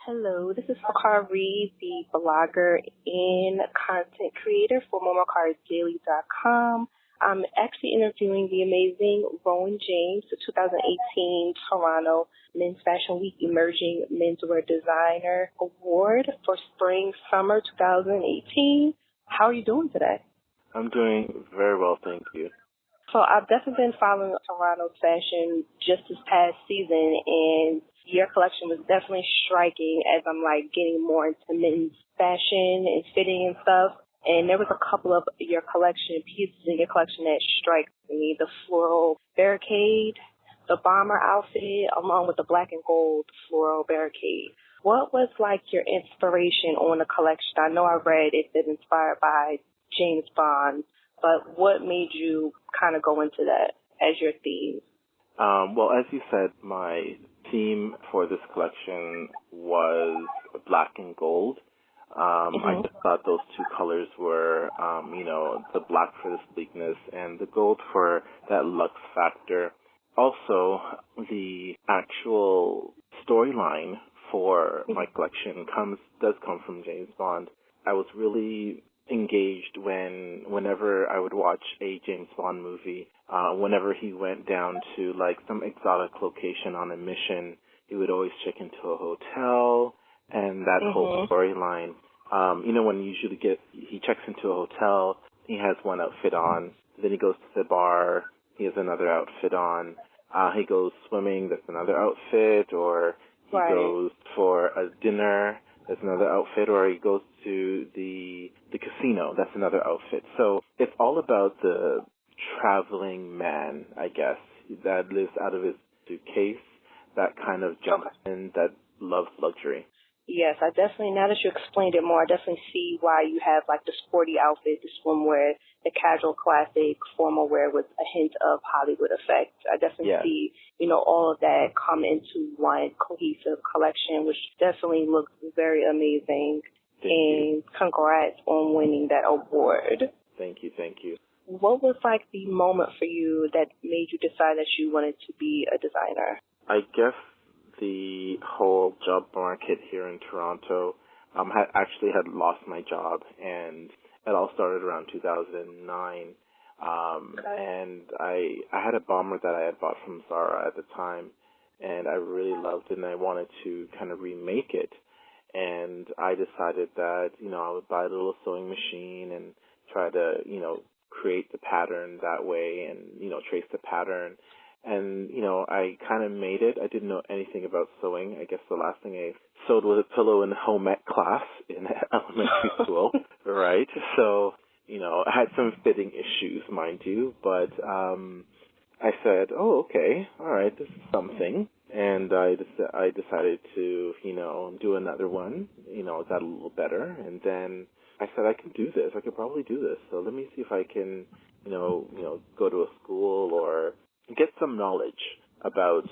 Hello, this is Mikara Reid, the blogger and content creator for MikaraDaily.com. I'm actually interviewing the amazing Rhowan James, the 2018 Toronto Men's Fashion Week Emerging Menswear Designer Award for Spring/Summer 2018. How are you doing today? I'm doing very well, thank you. So I've definitely been following Toronto fashion just this past season, and your collection was definitely striking as I'm getting more into men's fashion and fitting and stuff. And there was a couple of your collection pieces in your collection that strike me: the floral barricade, the bomber outfit, along with the black and gold floral barricade. What was your inspiration on the collection? I know I read it's been inspired by James Bond, but what made you kind of go into that as your theme? Well, as you said, my theme for this collection was black and gold. I just thought those two colors were, the black for the sleekness and the gold for that luxe factor. Also, the actual storyline for my collection does come from James Bond. I was really engaged whenever I would watch a James Bond movie. Whenever he went down to some exotic location on a mission, he would always check into a hotel, and that whole storyline. When he checks into a hotel, he has one outfit on, then he goes to the bar, he has another outfit on, he goes swimming, that's another outfit, or he goes for a dinner, that's another outfit, or he goes to the casino, that's another outfit. So it's all about the traveling man, I guess, that lives out of his suitcase, that kind of jumps in, that loves luxury. Yes, I definitely, now that you explained it more, I definitely see why you have the sporty outfit, the swimwear, the casual classic formal wear with a hint of Hollywood effect. I definitely see, all of that come into one cohesive collection, which definitely looks very amazing. Thank you. Congrats on winning that award. Thank you. What was the moment for you that made you decide that you wanted to be a designer? I guess the whole job market here in Toronto, had lost my job, and it all started around 2009. And I had a bomber that I had bought from Zara at the time, and I really loved it, and I wanted to kind of remake it. And I decided that, I would buy a little sewing machine and try to, create the pattern that way and, trace the pattern. And, I kind of made it. I didn't know anything about sewing. I guess the last thing I sewed was a pillow in home ec class in elementary school, right? So, I had some fitting issues, mind you, but I said, oh, okay, all right, this is something. And I decided to, do another one, got a little better. And then I said, I can do this. I could probably do this. So let me see if I can, go to a school or get some knowledge about,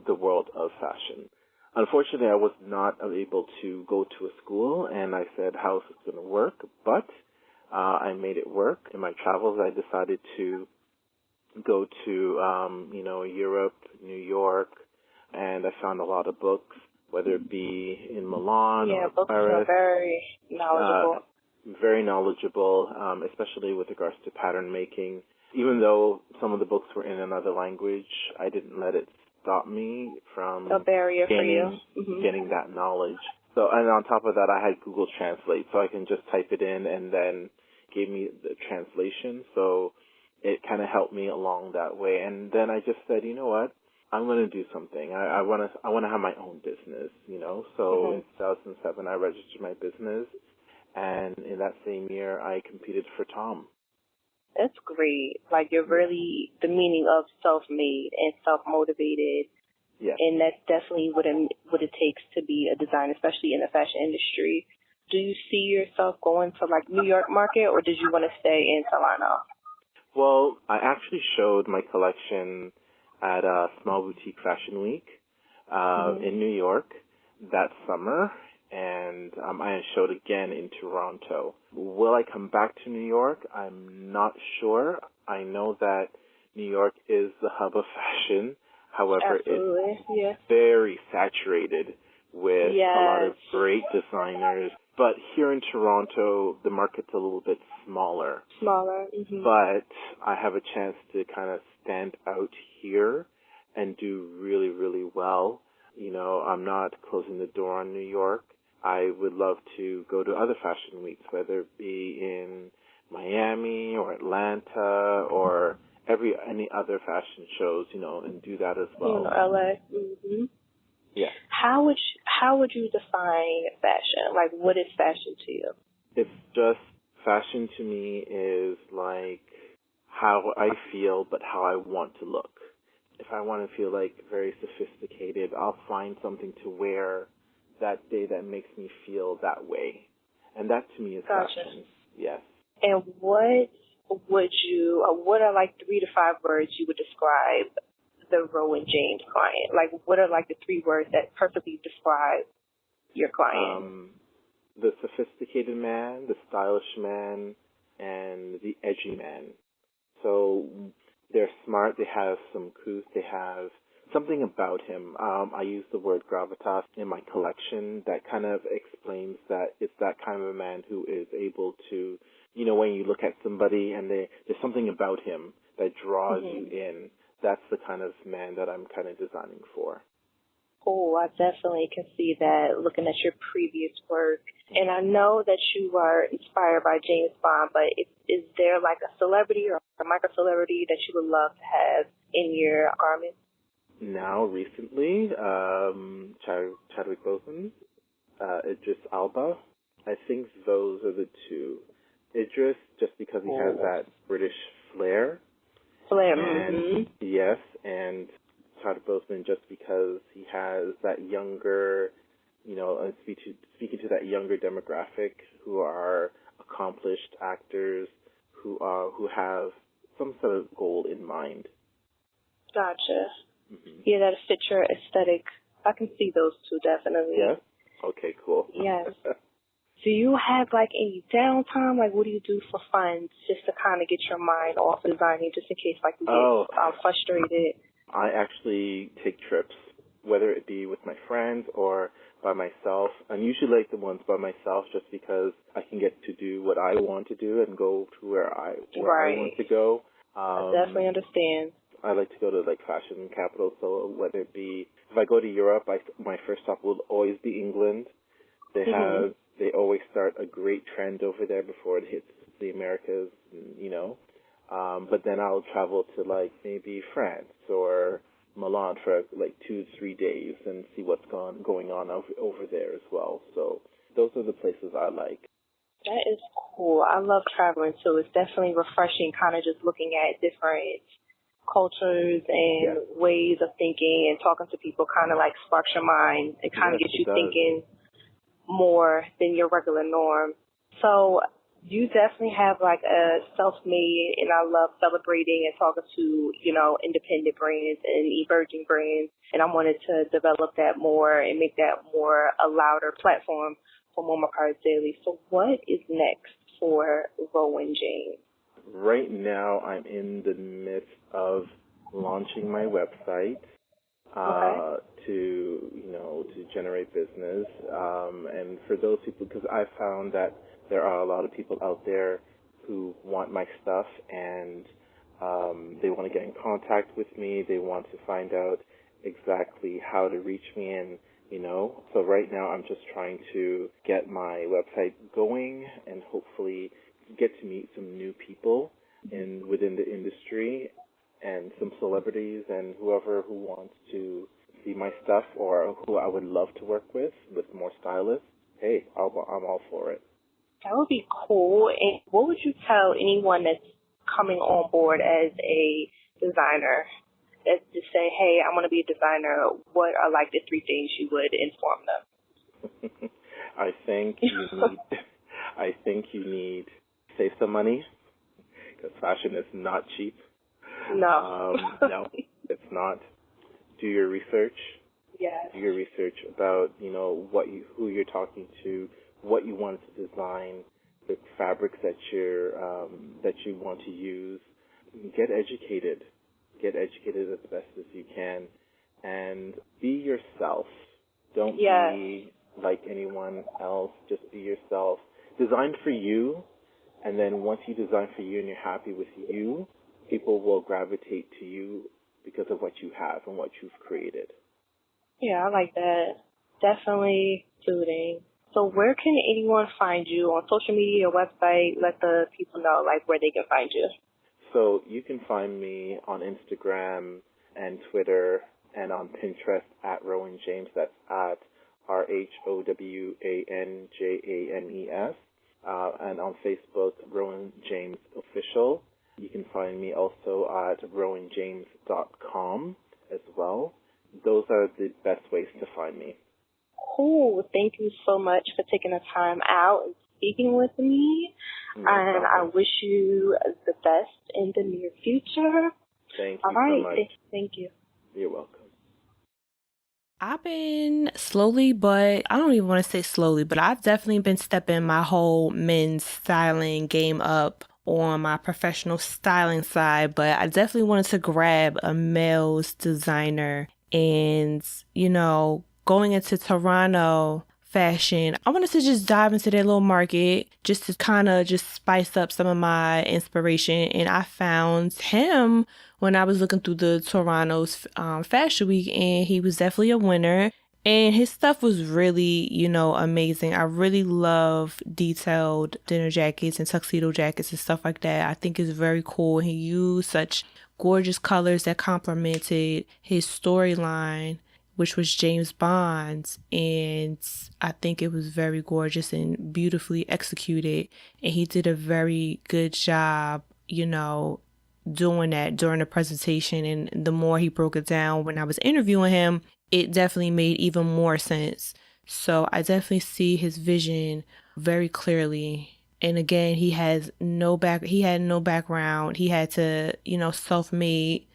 the world of fashion. Unfortunately, I was not able to go to a school, and I said, how's this going to work? But I made it work. In my travels, I decided to go to, Europe, New York, and I found a lot of books, whether it be in Milan or books Paris. Are very knowledgeable. Very knowledgeable, especially with regards to pattern making. Even though some of the books were in another language, I didn't let it stop me from a barrier for you. Getting that knowledge. So, and on top of that, I had Google Translate, so I can just type it in and then gave me the translation. So it kind of helped me along that way. And then I just said, you know what? I'm going to do something. I want to have my own business, So in 2007, I registered my business, and in that same year, I competed for Tom. That's great. You're really the meaning of self-made and self-motivated. Yeah. And that's definitely what it takes to be a designer, especially in the fashion industry. Do you see yourself going to New York market, or did you want to stay in Toronto? Well, I actually showed my collection at a Small Boutique Fashion Week in New York that summer, and I showed again in Toronto. Will I come back to New York? I'm not sure. I know that New York is the hub of fashion. However, it's very saturated with a lot of great designers. But here in Toronto, the market's a little bit smaller. But I have a chance to kind of stand out here and do really, really well. You know, I'm not closing the door on New York. I would love to go to other fashion weeks, whether it be in Miami or Atlanta or any other fashion shows, you know, and do that as well. In LA. Yeah. How would you define fashion? Like, what is fashion to you? It's just, fashion to me is like how I feel, but how I want to look. If I want to feel like very sophisticated, I'll find something to wear that day that makes me feel that way. And that to me is fashion. Yes. And what are like 3 to 5 words you would describe the Rhowan James client? Like, what are like the 3 words that perfectly describe your client? The sophisticated man, the stylish man, and the edgy man. So they're smart, they have some couth, they have something about him. I use the word gravitas in my collection that kind of explains that it's that kind of a man who is able to, you know, when you look at somebody and there's something about him that draws you in, that's the kind of man that I'm kind of designing for. Oh, I definitely can see that looking at your previous work. And I know that you are inspired by James Bond, but is there like a celebrity or a micro-celebrity that you would love to have in your garments? Now, recently, Chadwick Boseman, Idris Elba. I think those are the 2. Idris, just because he has that British flair. And, yes, and Chadwick Boseman just because he has that younger, you know, speaking to that younger demographic who are accomplished actors who have some sort of goal in mind. Gotcha. Yeah, that fits your aesthetic. I can see those 2 definitely. Yes? Okay, cool. Yes. Do you have like any downtime? Like, what do you do for fun just to kind of get your mind off designing, just in case like you get frustrated? I actually take trips, whether it be with my friends or by myself. I'm usually like the ones by myself just because I can get to do what I want to do and go to where I want to go. I definitely understand. I like to go to like fashion capitals, so whether it be, if I go to Europe, my first stop will always be England. They always start a great trend over there before it hits the Americas, you know. But then I'll travel to like maybe France or Milan for like 2 to 3 days and see what's going on over there as well. So those are the places I like. That is cool. I love traveling too. It's definitely refreshing, kind of just looking at different cultures and ways of thinking, and talking to people kind of like sparks your mind. It kind of gets you thinking more than your regular norm. So you definitely have like a self-made, and I love celebrating and talking to, you know, independent brands and emerging brands. And I wanted to develop that more and make that more a louder platform for Mikara Daily. So what is next for Rhowan James? Right now, I'm in the midst of launching my website to generate business. And for those people, because I found that there are a lot of people out there who want my stuff and they want to get in contact with me. They want to find out exactly how to reach me, and so right now I'm just trying to get my website going and hopefully get to meet some new people within the industry and some celebrities and whoever who wants to see my stuff or who I would love to work with more stylists. Hey, I'm all for it. That would be cool. And what would you tell anyone that's coming on board as a designer? That's to say, hey, I want to be a designer. What are like the 3 things you would inform them? I think you need save some money because fashion is not cheap. No. No, it's not. Do your research. Yes. Do your research about who you're talking to, what you want to design, the fabrics that you want to use. Get educated. Get educated as best as you can, and be yourself. Don't be like anyone else. Just be yourself. Design for you, and then once you design for you and you're happy with you, people will gravitate to you because of what you have and what you've created. Yeah, I like that. Definitely suiting. So where can anyone find you on social media, your website? Let the people know, like, where they can find you. So you can find me on Instagram and Twitter and on Pinterest at Rhowan James. That's at RHOWANJAMES. And on Facebook, Rhowan James Official. You can find me also at RowanJames.com as well. Those are the best ways to find me. Cool. Thank you so much for taking the time out and speaking with me. And I wish you the best in the near future. Thank you All right. so much. Thank you. You're welcome. I've been slowly, but I don't even want to say slowly, but I've definitely been stepping my whole men's styling game up on my professional styling side, but I definitely wanted to grab a male's designer. And, going into Toronto fashion, I wanted to just dive into their little market just to kind of just spice up some of my inspiration. And I found him when I was looking through the Toronto's Fashion Week, and he was definitely a winner. And his stuff was really, amazing. I really love detailed dinner jackets and tuxedo jackets and stuff like that. I think it's very cool. He used such gorgeous colors that complemented his storyline, which was James Bond's, and I think it was very gorgeous and beautifully executed, and he did a very good job, doing that during the presentation. And the more he broke it down when I was interviewing him, it definitely made even more sense. So I definitely see his vision very clearly. And again, he had no background. He had to, self-made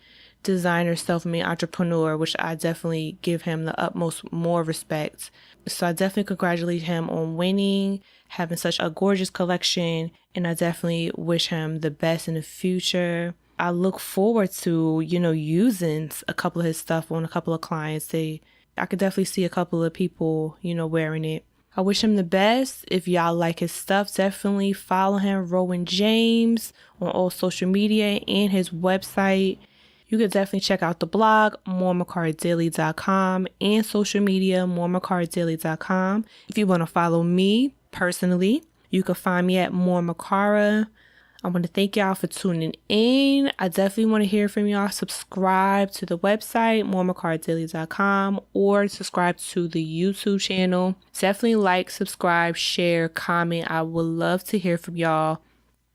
designer, self-made entrepreneur, which I definitely give him the utmost more respect. So I definitely congratulate him on winning, having such a gorgeous collection, and I definitely wish him the best in the future. I look forward to, using a couple of his stuff on a couple of clients. I could definitely see a couple of people, wearing it. I wish him the best. If y'all like his stuff, definitely follow him, Rhowan James, on all social media and his website. You could definitely check out the blog, MoreMikaraDaily.com, and social media, MoreMikaraDaily.com. If you want to follow me personally, you can find me at MoreMikara. I want to thank y'all for tuning in. I definitely want to hear from y'all. Subscribe to the website, MoreMikaraDaily.com, or subscribe to the YouTube channel. Definitely like, subscribe, share, comment. I would love to hear from y'all.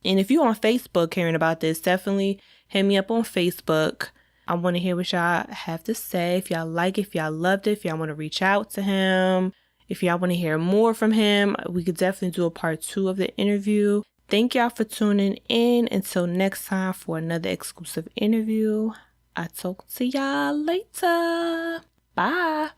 And if you're on Facebook hearing about this, definitely hit me up on Facebook. I want to hear what y'all have to say. If y'all like it, if y'all loved it, if y'all want to reach out to him, if y'all want to hear more from him, we could definitely do a part 2 of the interview. Thank y'all for tuning in. Until next time for another exclusive interview. I'll talk to y'all later. Bye.